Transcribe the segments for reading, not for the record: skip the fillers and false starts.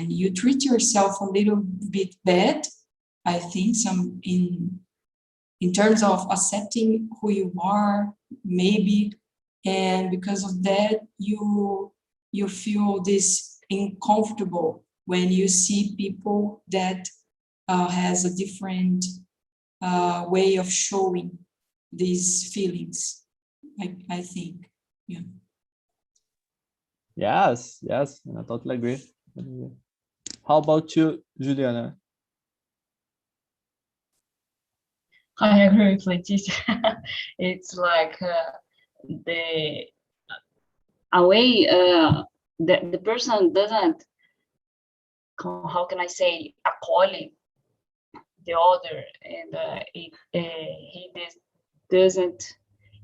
when you treat yourself a little bit bad, I think some in terms of accepting who you are, maybe, and because of that, you feel this uncomfortable when you see people that has a different way of showing these feelings. I think, yeah. Yes, I totally agree. How about you, Juliana? I agree with Leticia. It's like the person doesn't, how can I say, accolade the other, and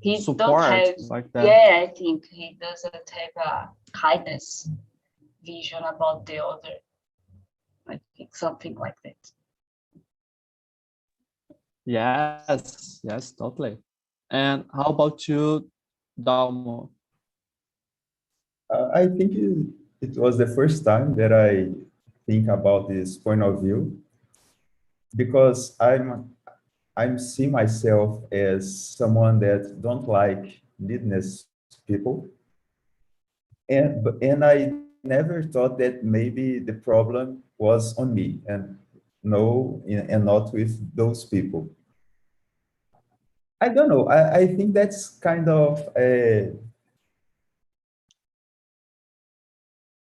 he Support, don't have like that. Yeah, I think he doesn't have a kindness vision about the other. I think something like that. Yes, totally. And how about you, Dalmo? I think it was the first time that I think about this point of view, because I'm seeing myself as someone that don't like neediness people, and I never thought that maybe the problem was on me and not with those people. I don't know. I think that's kind of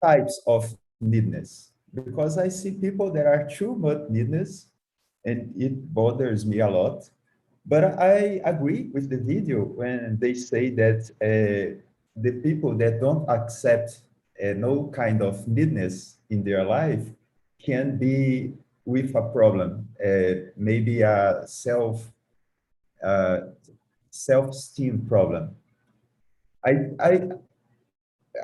types of neediness, because I see people that are too much neediness, and it bothers me a lot. But I agree with the video when they say that the people that don't accept no kind of neediness in their life can be with a problem, maybe a self-esteem problem. I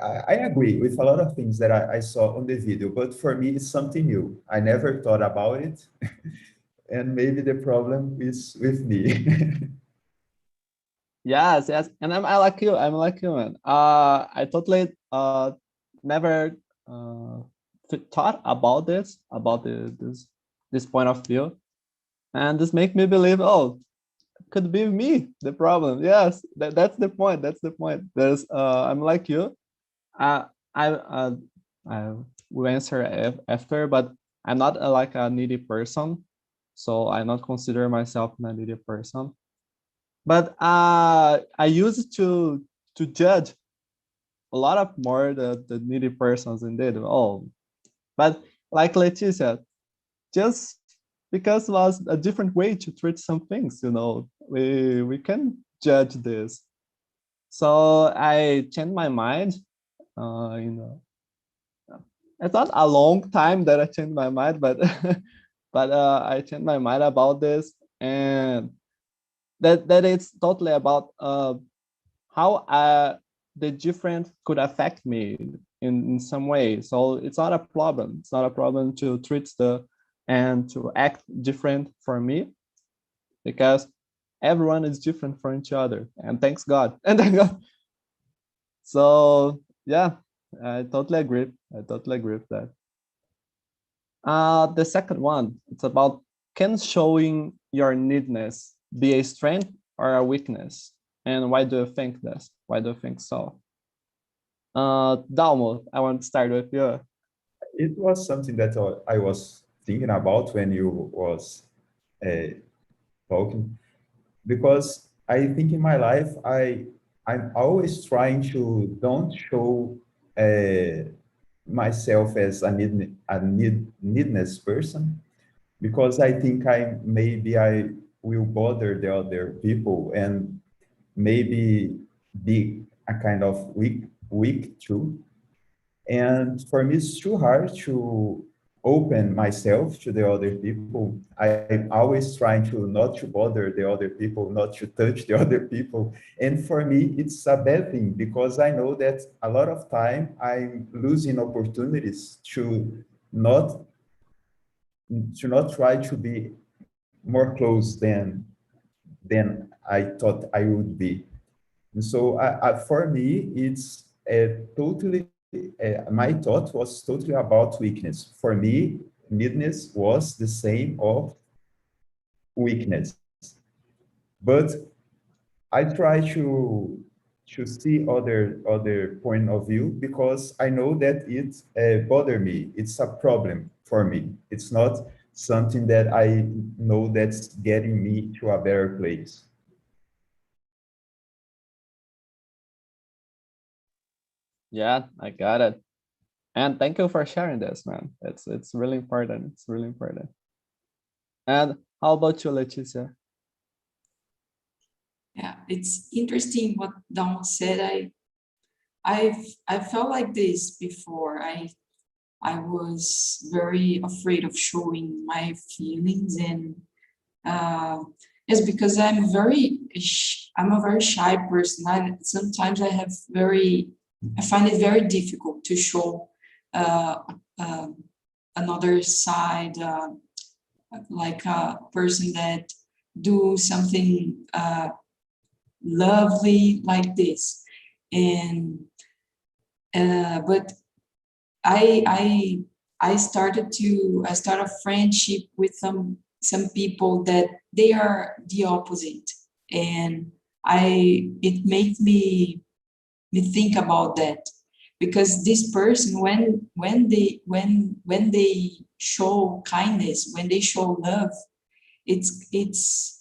I agree with a lot of things that I saw on the video, but for me, it's something new. I never thought about it, and maybe the problem is with me. Yes, and I like you. I'm like you, man. I totally never thought about this, about this point of view, and this make me believe, oh, could be me the problem. Yes, that's the point. That's the point. I'm like you. I will answer after, but I'm not like a needy person, so I not consider myself a needy person. But I used to judge a lot of more the needy persons indeed. Oh, but like Leticia, just because it was a different way to treat some things, we can judge this. So I changed my mind. It's not a long time that I changed my mind, but but I changed my mind about this, and that it's totally about how the different could affect me in some way. So it's not a problem. It's not a problem to treat and to act different for me, because everyone is different from each other, and thanks God. And thank God. So yeah, I totally agree. I totally agree with that. The second one, it's about, can showing your neediness be a strength or a weakness? And why do you think this? Why do you think so? Dalmo, I want to start with you. It was something that I was thinking about when you was talking, because I think in my life I'm always trying to don't show myself as a needness person, because I think I will bother the other people, and maybe be a kind of weak too. And for me, it's too hard to open myself to the other people. I'm always trying to not to bother the other people, not to touch the other people. And for me, it's a bad thing, because I know that a lot of time I'm losing opportunities to not try to be more close than I thought I would be. And so for me, it's totally my thought was totally about weakness. For me, neediness was the same of weakness. But I try to see other point of view, because I know that it bother me. It's a problem for me. It's not something that I know that's getting me to a better place. Yeah, I got it. And thank you for sharing this, man. It's really important. It's really important. And how about you, Leticia? Yeah, it's interesting what Don said. I felt like this before. I was very afraid of showing my feelings, and it's because I'm a very shy person. Sometimes I find it very difficult to show uh, another side, like a person that do something lovely like this. And but I started a friendship with some people that they are the opposite, and it made me think about that, because this person, when they show kindness, when they show love, it's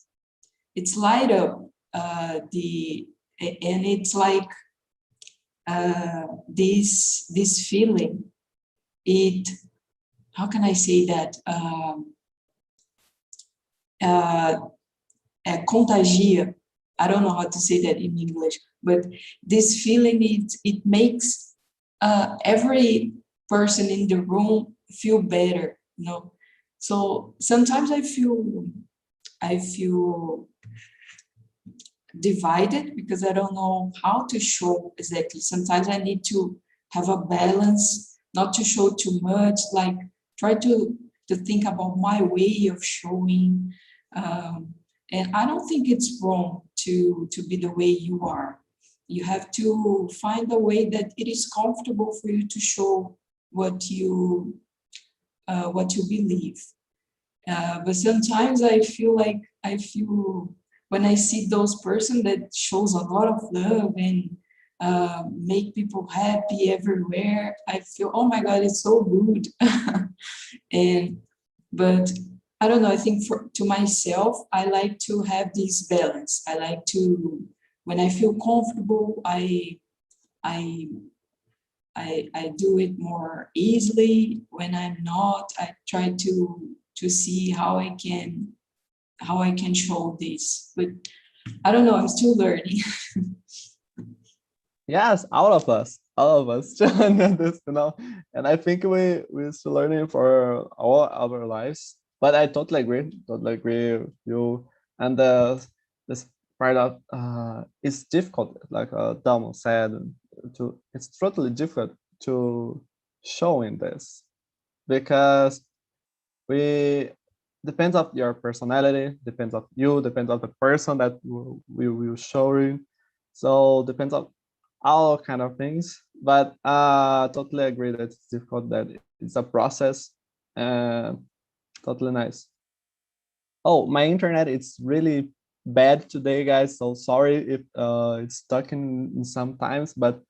light up and it's like this feeling, it, how can I say that, contagia. I don't know how to say that in English, but this feeling, it makes every person in the room feel better, you know. So sometimes I feel divided, because I don't know how to show exactly. Sometimes I need to have a balance, not to show too much, like try to think about my way of showing. And I don't think it's wrong to be the way you are. You have to find a way that it is comfortable for you to show what you believe. But sometimes I feel when I see those persons that shows a lot of love and make people happy everywhere, I feel, oh my God, it's so good. But I don't know, I think to myself, I like to have this balance. I like to, when I feel comfortable, I do it more easily. When I'm not, I try to see how I can show this. But I don't know, I'm still learning. Yes, all of us this, you know. And I think we're still learning for all our lives. But I totally agree with you. And this part of it's difficult, like Damo said, it's totally difficult to showing this, because we depends of your personality, depends of you, depends of the person that we will showing. So depends on all kind of things. But totally agree that it's difficult, that it's a process, and totally nice. Oh, my internet is really bad today, guys, so sorry if it's stuck in sometimes, but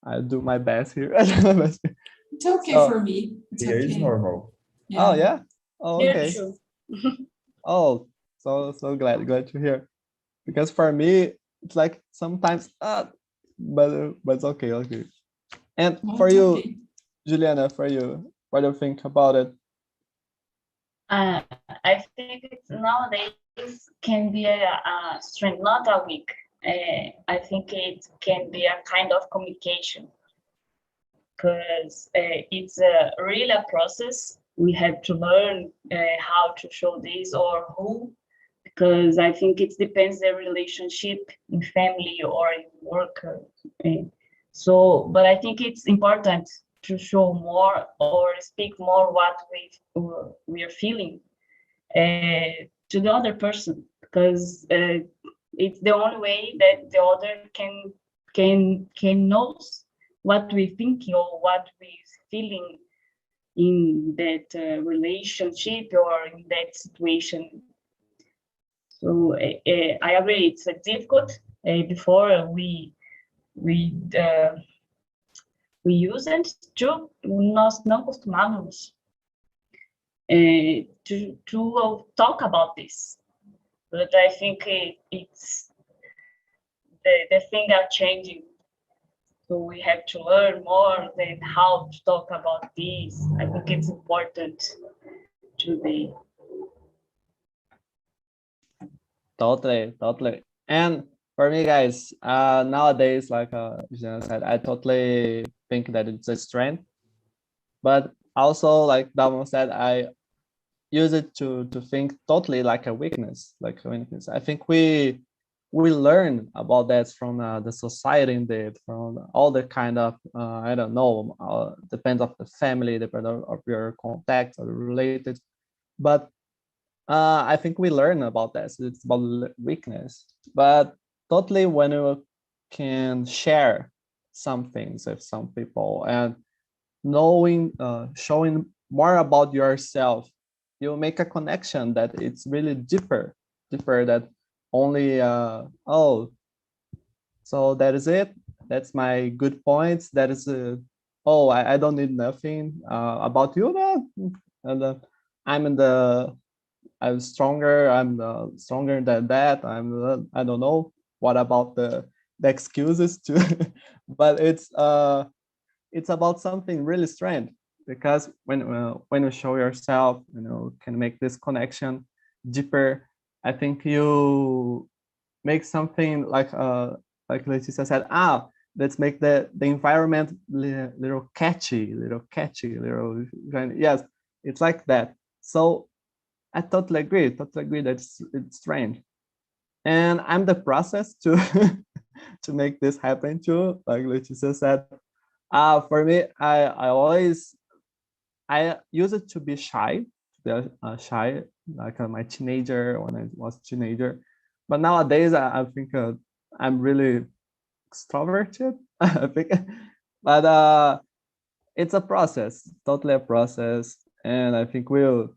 I do my best here. It's okay for me. It's Here is okay. normal. Oh yeah. Oh, Here okay. too. Oh, so glad to hear, because for me it's like sometimes but it's okay. And No, for it's you, okay. Juliana, for you, what do you think about it? I think it's nowadays can be a strength, not a weak. I think it can be a kind of communication, because it's really a process. We have to learn how to show this or who, because I think it depends the relationship in family or in work. So, but I think it's important to show more or speak more what we are feeling to the other person, because it's the only way that the other can knows what we thinking or what we feeling in that relationship or in that situation. So I agree, it's difficult. Before we used to, nós não costumávamos to talk about this, but I think it's the thing are changing. So we have to learn more than how to talk about this. I think it's important today. Totally. And for me, guys, nowadays, like Jenna said, I totally think that it's a strength. But also, like Damon said, I use it to think totally like a weakness. I think we learn about that from the society indeed, from all the kind of I don't know, depends of the family, depends of your contacts or related, but I think we learn about that. So it's about weakness, but totally when you can share some things with some people and knowing, showing more about yourself, you make a connection that it's really deeper that only oh, so that is it, that's my good points, that is oh, I don't need nothing about you, and I'm stronger, stronger than that, I don't know what about the excuses too. But it's about something really strange, because when you show yourself, can make this connection deeper. I think you make something like Leticia said, let's make the environment little catchy, yes, it's like that. So I totally agree that it's strange, and I'm the process to to make this happen too, like Leticia said. For me, I used it to be shy, shy, like my teenager, when I was teenager. But nowadays, I think I'm really extroverted. I think, but it's a process, totally a process, and I think we'll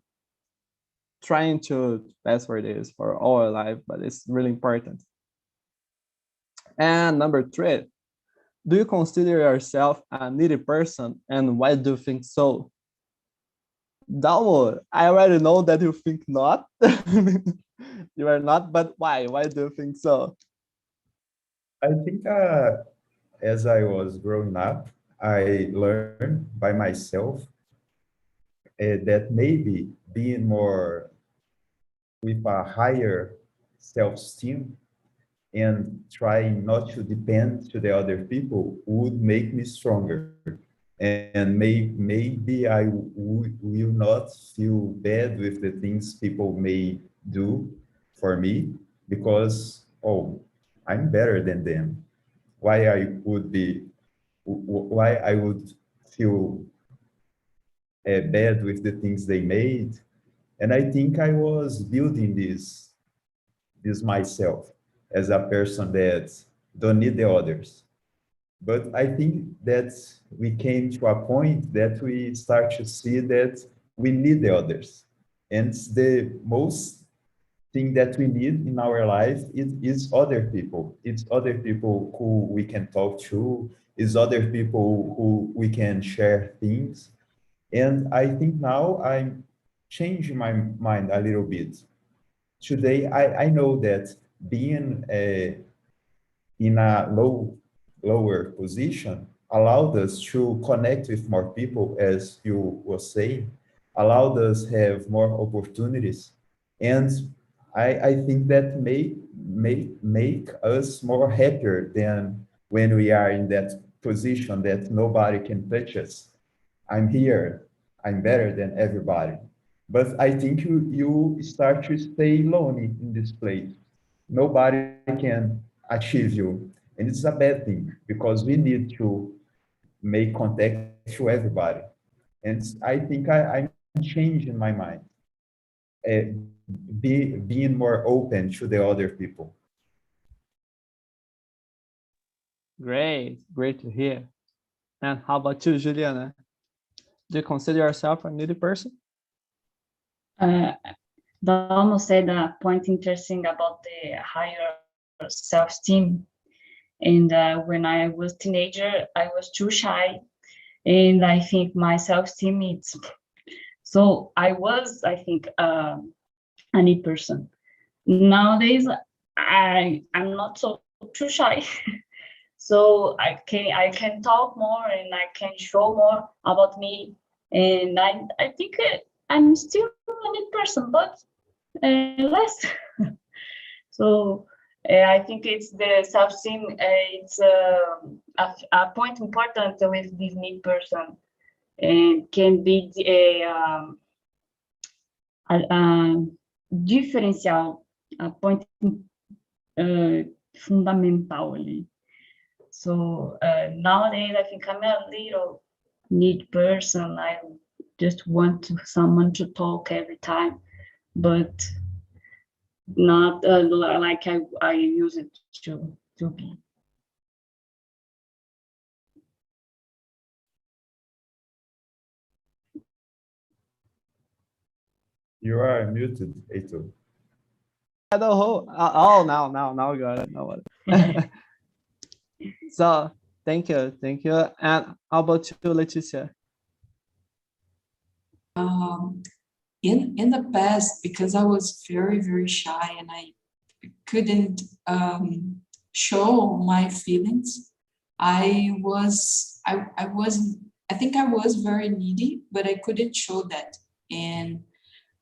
trying to pass for this for all our life, but it's really important. And number 3, do you consider yourself a needy person, and why do you think so? Dalmo, I already know that you think not. You are not, but why? Why do you think so? I think as I was growing up, I learned by myself that maybe being more with a higher self-esteem and trying not to depend to the other people would make me stronger. And maybe I will not feel bad with the things people may do for me because, oh, I'm better than them. Why I would feel bad with the things they made. And I think I was building this myself as a person that don't need the others. But I think that we came to a point that we start to see that we need the others. And it's the most thing that we need in our life is other people. It's other people who we can talk to, is other people who we can share things. And I think now I'm changing my mind a little bit. Today, I know that being in a lower position allowed us to connect with more people, as you were saying, allowed us have more opportunities. And I think that may make us more happier than when we are in that position that nobody can touch us. I'm here, I'm better than everybody. But I think you start to stay lonely in this place. Nobody can achieve you. And it's a bad thing because we need to make contact to everybody. And I think I'm changing my mind, uh, being more open to the other people. Great to hear. And how about you, Juliana? Do you consider yourself a needy person? Dalmo said a point interesting about the higher self-esteem. And when I was teenager, I was too shy. And I think my self-esteem is, so I think, a needy person. Nowadays, I'm not so too shy. So I can talk more and I can show more about me. And I think I'm still a needy person, but less. So I think it's the self-esteem. It's a point important with this need person, and can be a differential, a point fundamental ali. So nowadays, I think I'm a little need person. I just want someone to talk every time, but not like I use it to be. You are muted, Heitor. Now got it. Now what? So thank you. And how about you, Leticia? In the past, because I was very shy and I couldn't show my feelings, I think I was very needy, but I couldn't show that. And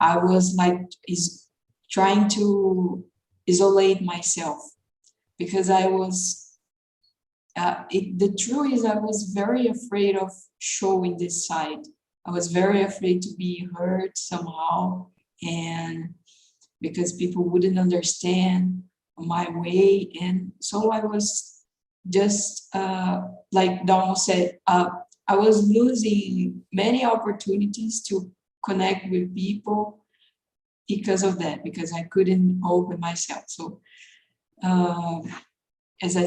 I was like trying to isolate myself because I was, the truth is I was very afraid of showing this side. I was very afraid to be hurt somehow, and because people wouldn't understand my way. And so I was just, like Don said, I was losing many opportunities to connect with people because of that, because I couldn't open myself. So in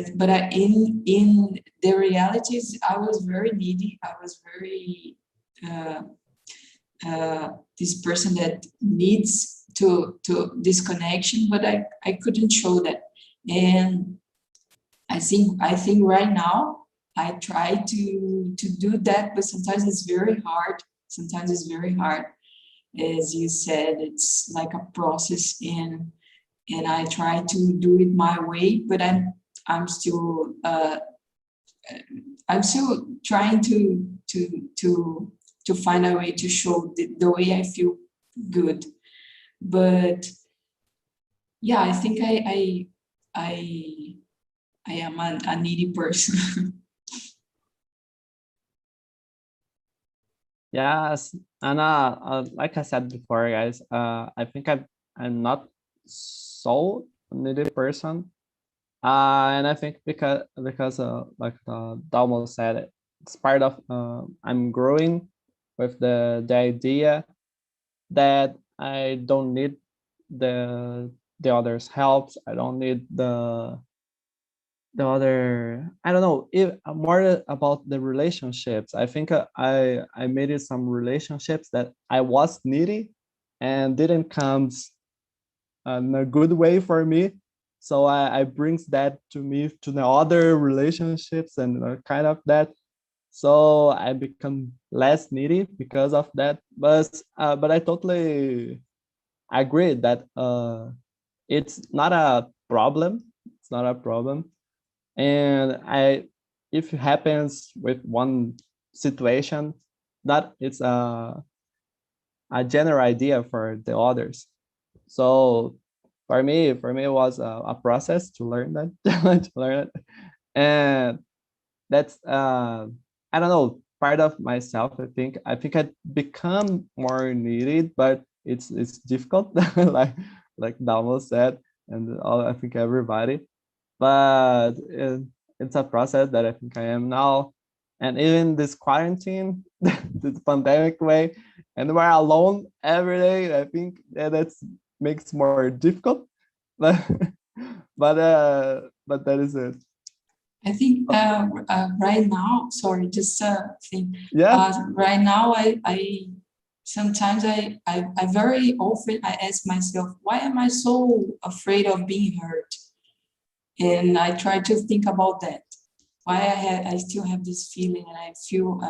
the realities, I was very needy. I was very this person that needs to this connection, but I couldn't show that. And I think right now I try to do that, but sometimes it's very hard. As you said, it's like a process, and I try to do it my way, but I'm still trying to find a way to show the way I feel good. But yeah, I think I am a needy person. Yes, and like I said before, guys, I think I'm not so needy person, and I think because like Dalmo said, it's part of I'm growing with the idea that I don't need the others' help. I don't need the other, I don't know, if more about the relationships. I think I made it some relationships that I was needy and didn't come in a good way for me. So I brings that to me to the other relationships and kind of that. So I become less needy because of that. But I totally agree that it's not a problem. It's not a problem. And if it happens with one situation, that it's a general idea for the others. So for me it was a process to learn that, to learn it. And that's I don't know, part of myself. I think I become more needed, but it's difficult, like Dalmo said, and I think everybody. But it's a process that I think I am now. And even this quarantine, this pandemic way, and we're alone every day, I think that makes more difficult. But that is it. I think right now, sorry, just think. Yeah. Right now, I sometimes I very often I ask myself, why am I so afraid of being hurt? And I try to think about that. Why I still have this feeling, and I feel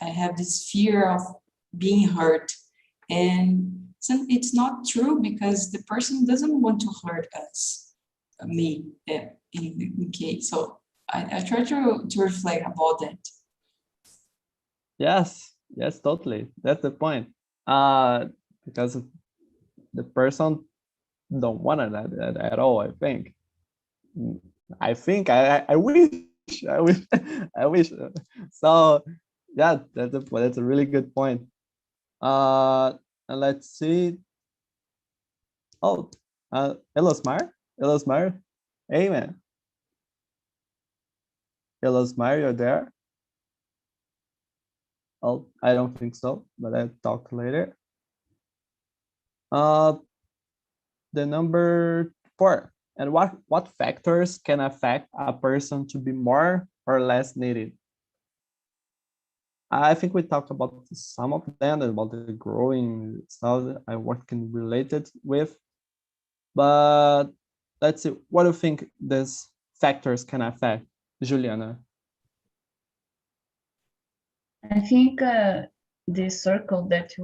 I have this fear of being hurt. And it's not true, because the person doesn't want to hurt us, me, in case. So I try to reflect about that. Yes, totally. That's the point. Because the person don't want that at all, I think. I wish, I wish, I wish. So yeah, that's a really good point. And let's see. Oh, hello, Smart. Hey, man. Hello, Smart, you're there? Oh, I don't think so, but I'll talk later. The number 4. And what factors can affect a person to be more or less needed? I think we talked about some of them, about the growing stuff I working related with. But let's see, what do you think these factors can affect, Juliana? I think the circle that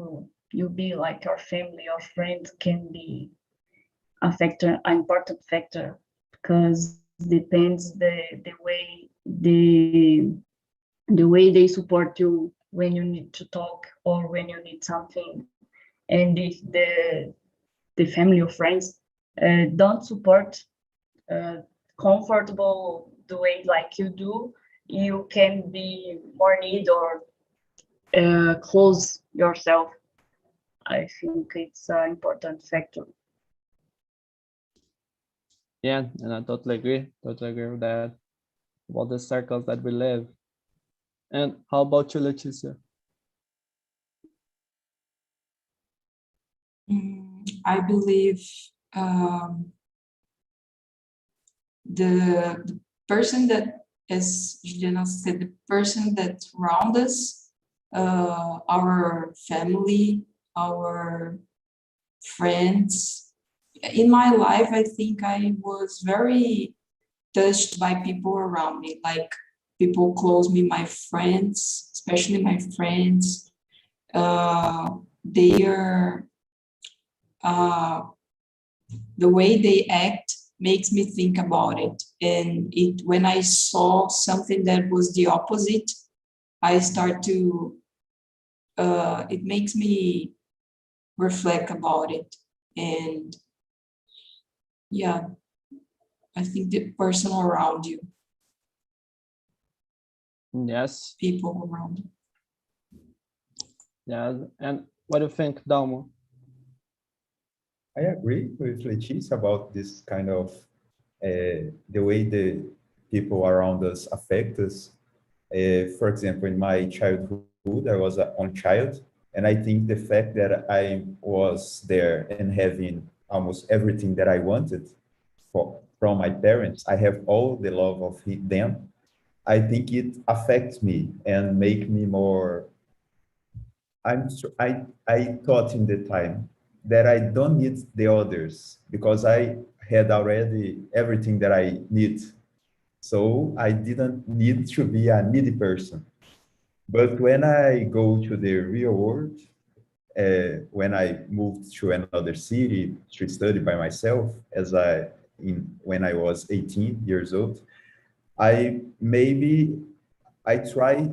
you be, like your family or friends, can be a factor, an important factor, because depends the way they support you when you need to talk or when you need something. And if the family or friends don't support comfortable the way like you do, you can be more need or close yourself. I think it's an important factor. Yeah, and I totally agree with that, about the circles that we live. And how about you, Leticia? I believe the person that, as Juliana said, the person that surrounds us, our family, our friends. In my life, I think I was very touched by people around me, like people close me, my friends, especially my friends. They are the way they act makes me think about it. And when I saw something that was the opposite, I start to, it makes me reflect about it. And yeah, I think the person around you, Yes. people around you. Yeah, and what do you think, Dalmo? I agree with Leticia about this kind of the way the people around us affect us. For example, in my childhood, I was an only child, and I think the fact that I was there and having almost everything that I wanted from my parents, I have all the love of them. I think it affects me and make me more. I thought in the time that I don't need the others because I had already everything that I need. So I didn't need to be a needy person. But when I go to the real world, when I moved to another city to study by myself, when I was 18 years old, I maybe I try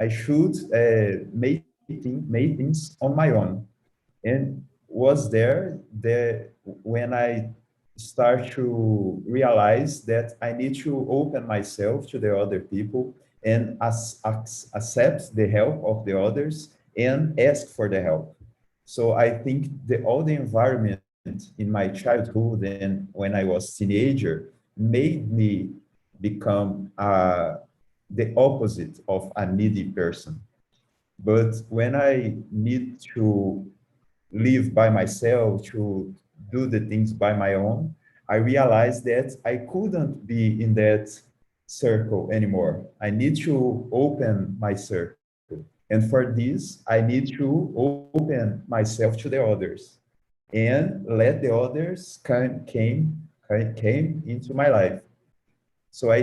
I should make things on my own, and was there that when I start to realize that I need to open myself to the other people and accept the help of the others and ask for the help. So I think all the environment in my childhood and when I was teenager made me become the opposite of a needy person. But when I need to live by myself, to do the things by my own, I realized that I couldn't be in that circle anymore. I need to open my circle. And for this, I need to open myself to the others and let the others came into my life. So I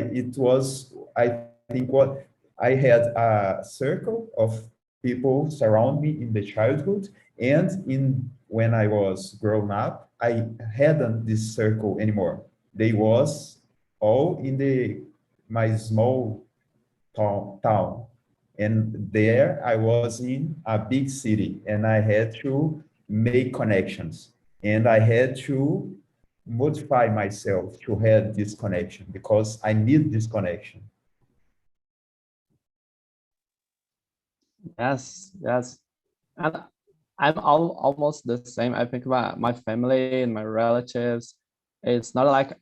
think what I had a circle of people surround me in the childhood, and in when I was grown up, I hadn't this circle anymore. They was all in the my small town, and there I was in a big city, and I had to make connections, and I had to modify myself to have this connection because I need this connection. Yes, yes. And I'm almost the same. I think about my family and my relatives. It's not like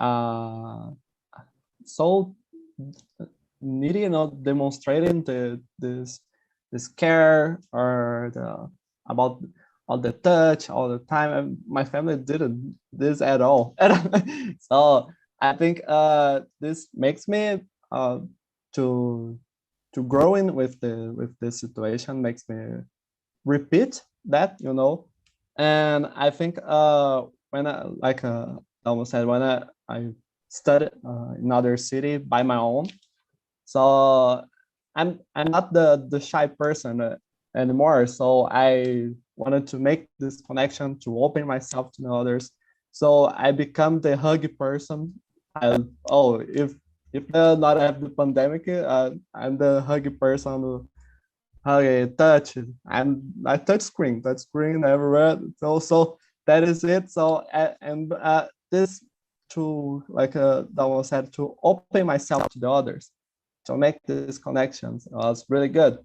so needy, demonstrating this care or about all the touch all the time. And my family didn't this at all. So I think this makes me to growing with the situation, makes me repeat that, and I think when I like almost said, when I studied in another city by my own, so I'm not the shy person anymore. So I wanted to make this connection, to open myself to the others. So I become the huggy person. If not have the pandemic, I'm the huggy person who hug, touch. I touch screen everywhere. So that is it. So this to like Damo said, to open myself to the others, to make these connections was really good.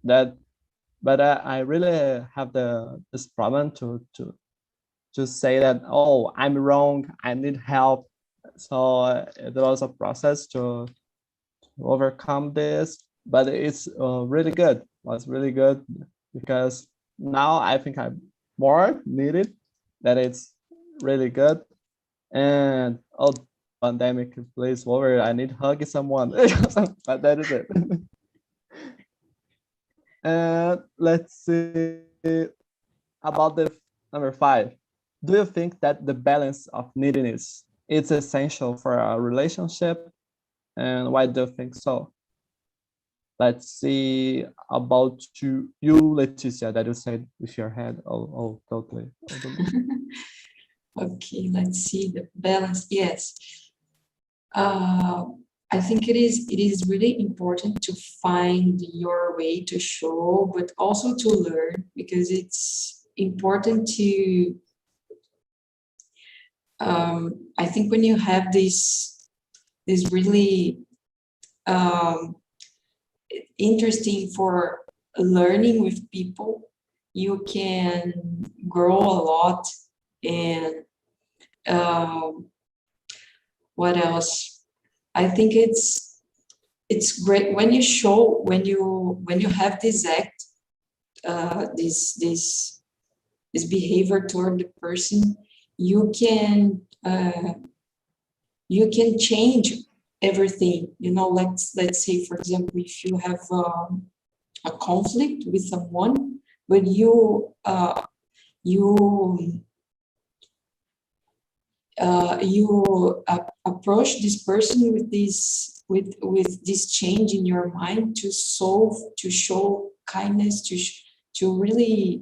But I really have this problem to say that, oh, I'm wrong, I need help. So there was a process to overcome this, but it's really good. It was really good because now I think I'm more needed. That it's really good. And pandemic please over. I need hug someone. But that is it. And let's see about the number 5. Do you think that the balance of neediness is essential for a relationship? And why do you think so? Let's see about you, Leticia, that you said with your head. Oh, totally. Okay, let's see the balance. Yes. I think it is really important to find your way to show, but also to learn, because it's important to, I think when you have this really interesting for learning with people, you can grow a lot. And what else? I think it's great when you show, when you have this act, this behavior toward the person, you can change everything. Let's say, for example, if you have a conflict with someone, but you approach this person with this change in your mind, to show kindness, to really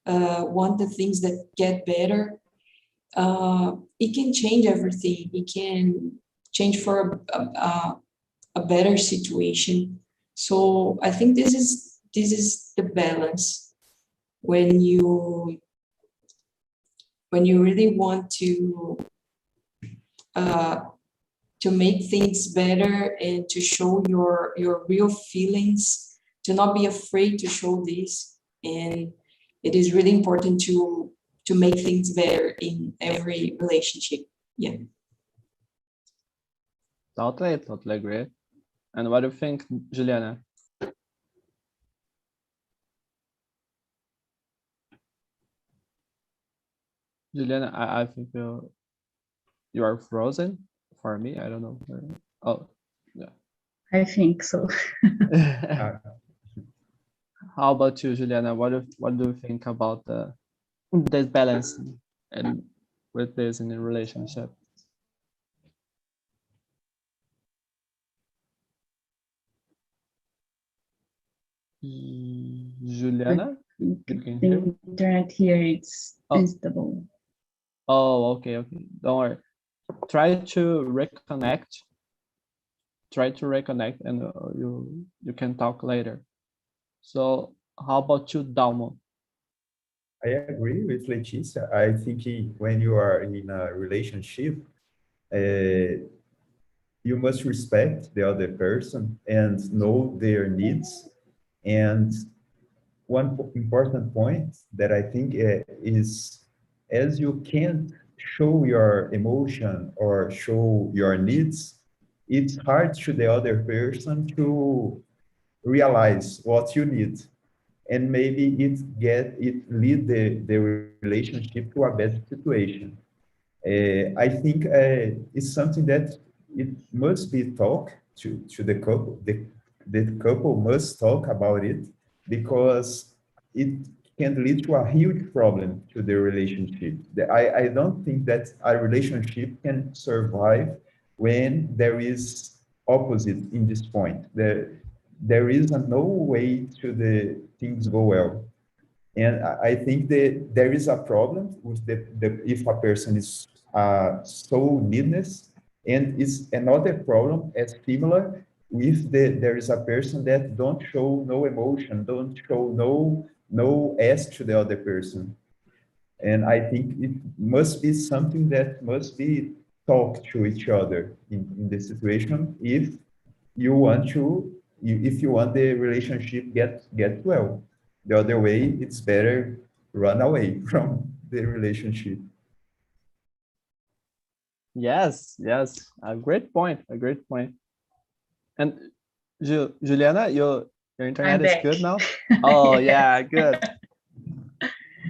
want the things that get better. It can change everything. It can change for a better situation. So I think this is the balance when you really want to make things better and to show your real feelings, to not be afraid to show this. And it is really important to make things better in every relationship. Yeah. Totally agree. And what do you think, Juliana? Juliana, I think you you are frozen for me. I don't know. Oh, yeah. I think so. How about you, Juliana? What do you think about this balance and with this in a relationship? Juliana, you can hear me? The internet here it's Oh. unstable. Oh, okay. Don't worry. Try to reconnect. And you can talk later. So how about you, Dalmo? I agree with Leticia. I think when you are in a relationship, you must respect the other person and know their needs. And one important point that I think is, as you can't show your emotion or show your needs, it's hard to the other person to realize what you need, and maybe it lead the relationship to a bad situation. I think it's something that it must be talked to the couple. The couple must talk about it, because it can lead to a huge problem to the relationship. I don't think that a relationship can survive when there is opposite in this point. There is no way to the things go well. And I think that there is a problem with if a person is so neediness, and is another problem as similar if there is a person that don't show no emotion, don't show no ask to the other person. And I think it must be something that must be talked to each other in the situation, you want to if you want the relationship get well. The other way, it's better run away from the relationship. Yes, a great point. And Juliana, your internet I'm is back. good now? Oh, yeah, good.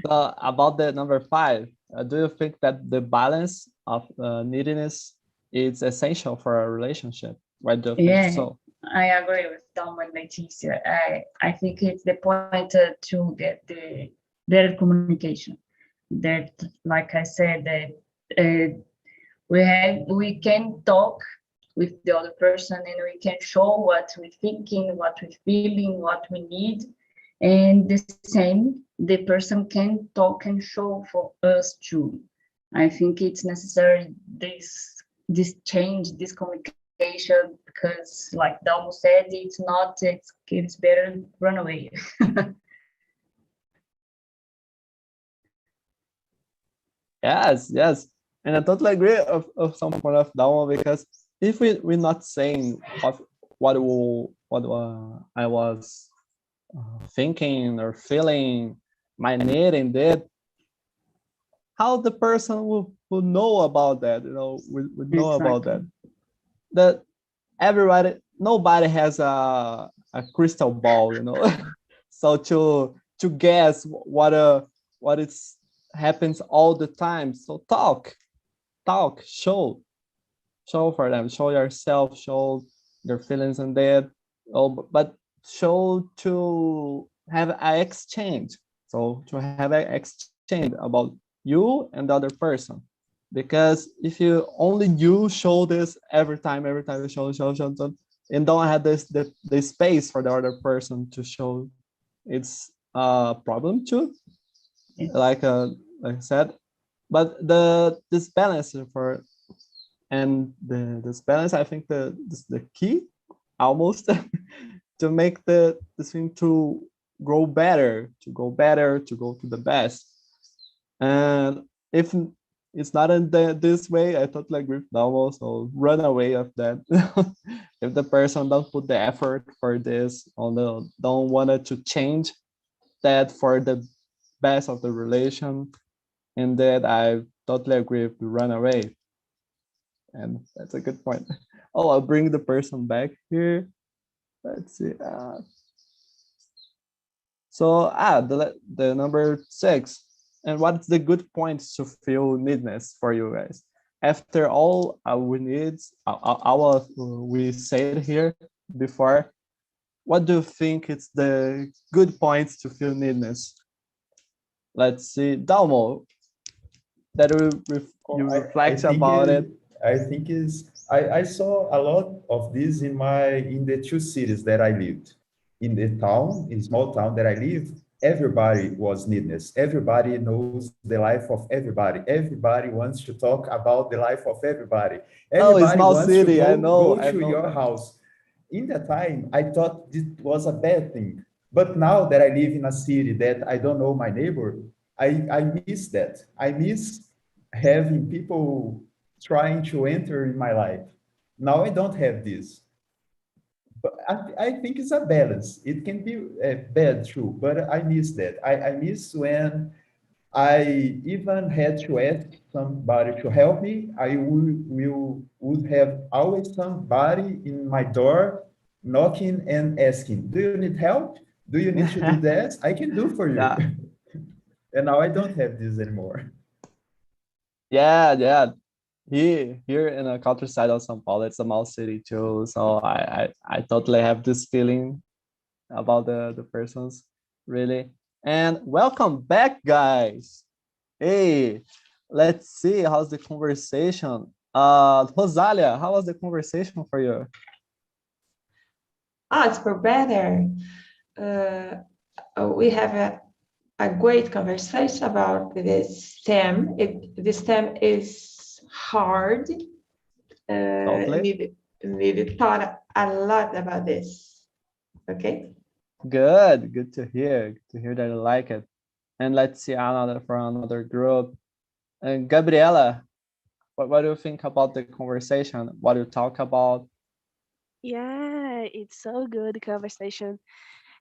So about the number 5, do you think that the balance of neediness is essential for a relationship? Why do you think so? I agree with Tom and Leticia. I think it's the point to get the better communication. That, like I said, that we can talk with the other person, and we can show what we're thinking, what we're feeling, what we need, and the same, the person can talk and show for us too. I think it's necessary this change, this communication, because like Dalmo said, it's better run away. Yes. And I totally agree of some point of Dalmo, because if we're not saying what I was thinking or feeling, my need in that, how the person will know about that, would know about that. That nobody has a crystal ball, so to guess what it's happens all the time. So talk, show for them, show yourself, show your feelings and that. But show to have an exchange. So to have an exchange about you and the other person. Because if you only you show this every time you show, and don't have the space for the other person to show, it's a problem too. Like I said, but this balance this balance, I think the key almost to make this thing to grow better, to go to the best. And if it's not in this way, I totally agree with Dalmo, so run away of that. If the person don't put the effort for this, or don't want it to change that for the best of the relation, and that I totally agree with run away. And that's a good point. Oh, I'll bring the person back here. Let's see. So the number 6. And what's the good points to feel neediness for you guys? after all we need, our we said here before, what do you think is the good points to feel neediness? Let's see, Dalmo, that you reflect about it. I think I saw a lot of this in the two cities that I lived. In the town, in small town that I lived, everybody was neediness. Everybody knows the life of everybody. Everybody wants to talk about the life of everybody. Everybody small wants city, to I know your that. house. In that time, I thought it was a bad thing. But now that I live in a city that I don't know my neighbor, I miss that. I miss having people trying to enter in my life. Now I don't have this. But I think it's a balance. It can be bad too, but I miss that. I miss when I even had to ask somebody to help me. I would have always somebody in my door knocking and asking, do you need help? Do you need to do that? I can do for you. Yeah. And now I don't have this anymore. Yeah. Here in the countryside of São Paulo, it's a small city too. So I totally have this feeling about the persons, really. And welcome back, guys. Hey, let's see how's the conversation. Rosalia, how was the conversation for you? It's for better. We have a great conversation about this theme. This theme is hard. Totally. We thought a lot about this. Okay. Good to hear. Good to hear that you like it. And let's see another group. And Gabriela, what do you think about the conversation? What do you talk about? Yeah, it's so good conversation.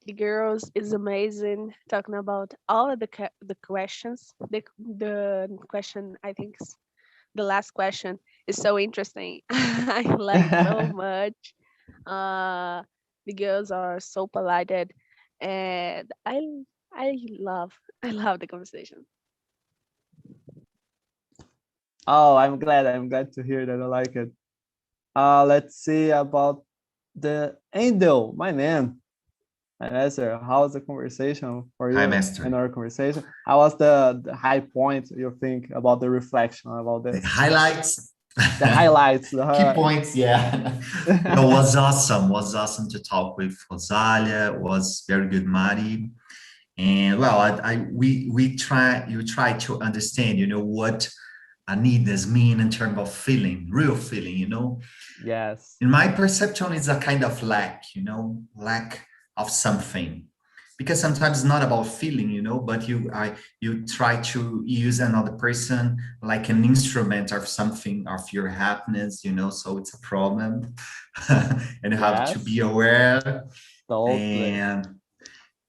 The girls is amazing talking about all of the questions. The question, I think the last question is so interesting. I like so much. The girls are so polite, and I love the conversation. Oh, I'm glad to hear that I like it. Let's see about the Angel, my man. And Esther, how was the conversation for you? Hi, Master. In our conversation, how was the high point you think about the reflection about this? The highlights. The highlights. Key points, yeah. It was awesome to talk with Rosalia. It was very good, Mari. And well, you try to understand, what a needness mean in terms of feeling, real feeling, Yes. In my perception, it's a kind of lack, lack of something, because sometimes it's not about feeling, but you try to use another person like an instrument of something of your happiness, so it's a problem. And you have to be aware. Totally. And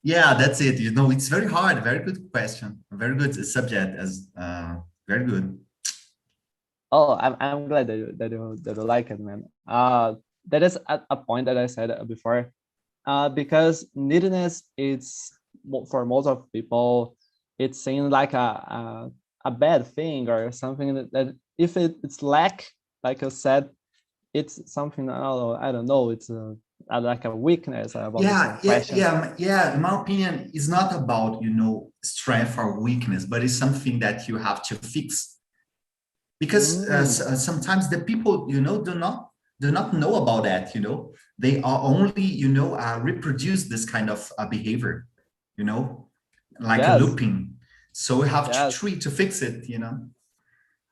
yeah, that's it. It's very hard. Very good question. Very good subject. As very good. Oh, I'm glad that you like it, man. That is a point that I said before. Because neediness is, for most of people, it seems like a bad thing or something that if it's lack, like I said, it's something, I don't know, it's like a weakness. About yeah. In my opinion, it's not about strength or weakness, but it's something that you have to fix. Because sometimes the people do not know about that. They are only reproduce this kind of behavior, like a looping. So we have to try to fix it.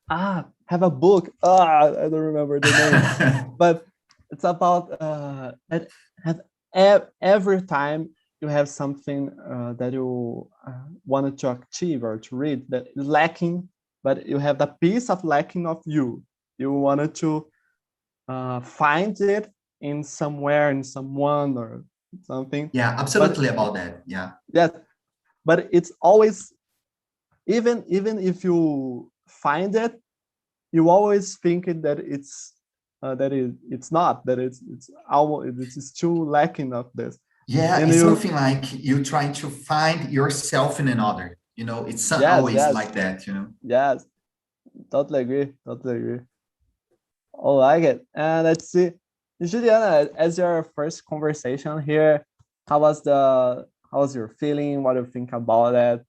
Have a book. I don't remember the name, but it's about every time you have something that you wanted to achieve or to read that is lacking, but you have the piece of lacking of you. You wanted to find it in somewhere, in someone or something. Yeah, absolutely about that. Yeah. Yes, but it's always, even if you find it, you always think that it's it's not, that it's too lacking of this. Yeah, and it's something like you trying to find yourself in another. It's always like that. Yes, totally agree. I like it. And let's see, Juliana, as your first conversation here, how was your feeling? What do you think about it?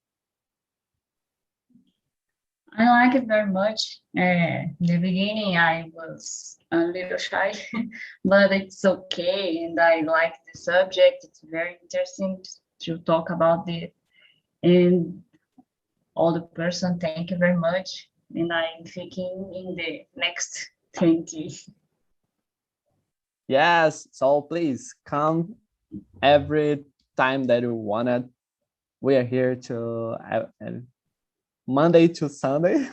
I like it very much. In the beginning, I was a little shy, but it's okay. And I like the subject. It's very interesting to talk about it. And all the person, thank you very much. And I'm thinking in the next 20. Yes, so please come every time that you want it. We are here to Monday to Sunday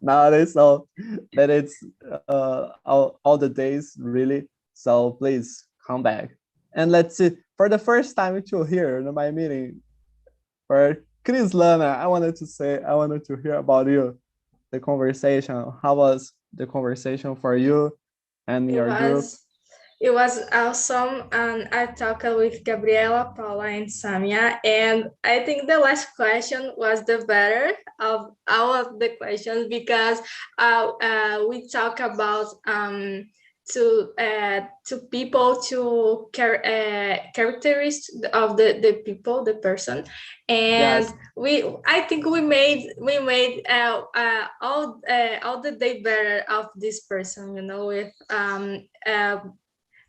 nowadays, so that it's all the days really. So please come back. And let's see, for the first time you're here in my meeting, for Chris Lana, I wanted to hear about you, the conversation. How was the conversation for you and your group? It was awesome, and I talked with Gabriela, Paula, and Samia, and I think the last question was the better of all of the questions because we talk about to people, to characteristics of the people, the person, and Yes. I think we made all the day better of this person, you know, with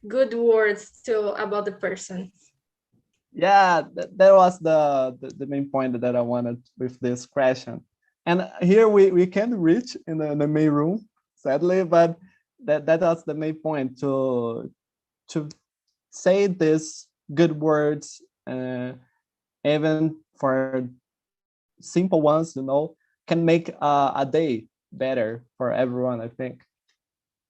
good words about the person. Yeah, that was the main point that I wanted with this question. And here we can't reach in the main room, sadly, but that was the main point, to say these good words, even for simple ones, can make a day better for everyone, I think.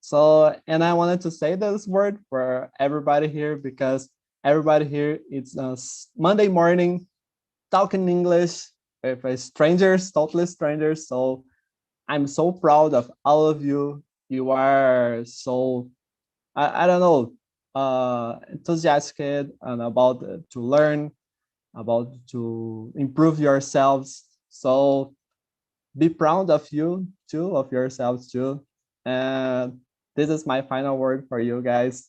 So, and I wanted to say this word for everybody here, because everybody here, it's Monday morning talking English with strangers, totally strangers. So I'm so proud of all of you. You are so, I don't know, enthusiastic and about to learn, about to improve yourselves. So be proud of you too, of yourselves too. And this is my final word for you guys.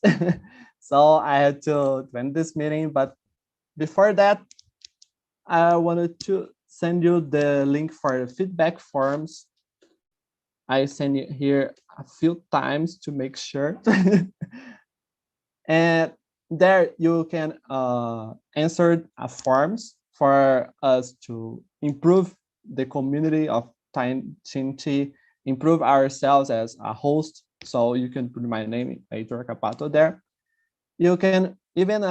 So I had to end this meeting, but before that, I wanted to send you the link for the feedback forms. I send it here a few times to make sure. And there you can answer forms for us to improve the community of Tinti, improve ourselves as a host. So you can put my name, Heitor Capato, there. You can even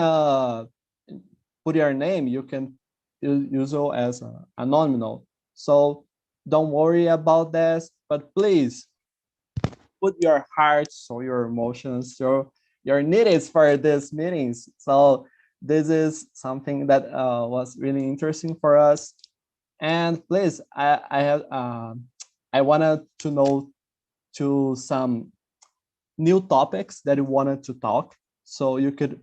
put your name. You can use it as anonymous. So don't worry about this, but please put your hearts or your emotions, your needs for these meetings. So this is something that was really interesting for us. And please, I wanted to know to some new topics that you wanted to talk, so you could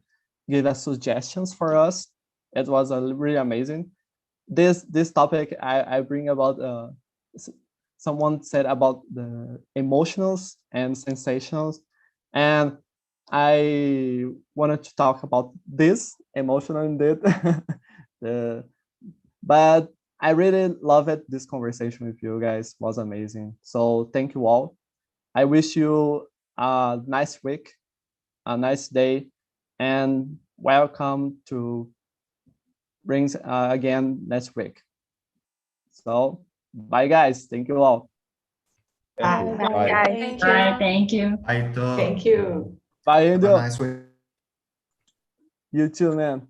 give us suggestions for us. It was really amazing. This topic I bring about, someone said about the emotions and sensations, and I wanted to talk about this emotional indeed. But I really love it. This conversation with you guys was amazing. So thank you all. I wish you a nice week, a nice day, and welcome to brings again next week. So bye guys. Thank you all. Bye. Bye. Thank you. Bye, thank you. Heitor, Thank you. Bye, have a Indio. nice week. You too, man.